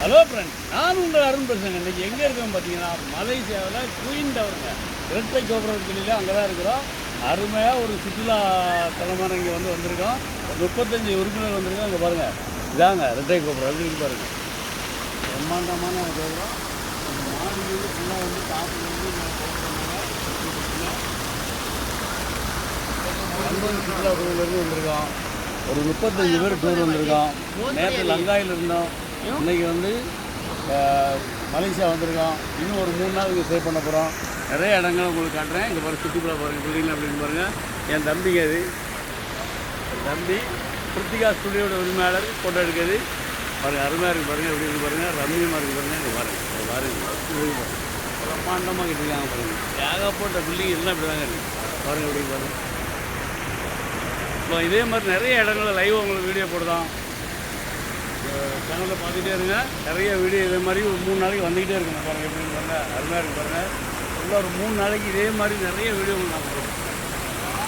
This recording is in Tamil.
ஹலோ ஃப்ரெண்ட், நான் உங்கள் அருண் பேசுகிறேன். இன்றைக்கி எங்கே இருக்கோம் பார்த்தீங்கன்னா, மலேசியாவில் குயின் டவருங்க, இரட்டை கோபுரம் சொல்லியில் அங்கே தான் இருக்கிறோம். அருமையாக ஒரு சுற்றுலா தலமான இங்கே வந்திருக்கோம். 35 உறுப்பினர் வந்திருக்கோம். அங்கே பாருங்கள், இதாங்க இரட்டை கோபுரம் அப்படின்னு பாருங்கள். பிரம்மாண்டமான கோபுரம். மாடியில் ஃபுல்லாக காற்று சுற்றுலா டூர்லேருந்து வந்திருக்கோம். ஒரு 35 பேர் டூர் வந்திருக்கோம். நேற்று லங்காயில் இருந்தோம். இன்றைக்கி மலேசியா வந்திருக்கோம். இன்னும் ஒரு 3 நாள் இங்கே ஸ்டே பண்ண போகிறோம். நிறைய இடங்கள் உங்களுக்கு காட்டுறேன். இங்கே பாருங்கள், சுற்றுலா பாருங்கள், பில்டிங் அப்படின்னு பாருங்கள். என் தம்பிங்க அது, என் தம்பி கிருத்திகா ஸ்டுடியோட உரிமையாளர் ஃபோட்டோ எடுக்கிறது பாருங்கள். அருமையாக இருக்குது பாருங்கள், எப்படி இருக்குது பாருங்கள், ரம்மியமாக இருக்குது பாருங்கள். இங்கே பாருங்கள் பாருங்கள், பிரம்மாண்டமாக கிட்டிருக்காங்க பாருங்கள். ஏகப்பட்ட பில்டிங் எல்லாம் இப்படி தாங்க இருக்குது பாருங்கள், எப்படி பாருங்கள். இப்போ இதே மாதிரி நிறைய இடங்களில் லைவ் உங்களுக்கு வீடியோ போடுதான். சேனலில் பார்த்துட்டே இருங்க. நிறைய வீடியோ இதே மாதிரி ஒரு 3 நாளைக்கு வந்துக்கிட்டே இருக்குங்க பாருங்கள், எப்படின்னு பாருங்கள். அருமையாக இருக்குது பாருங்கள். இல்லை ஒரு 3 நாளைக்கு இதே மாதிரி நிறைய வீடியோ உங்களுக்கு நான் போடுறேன்.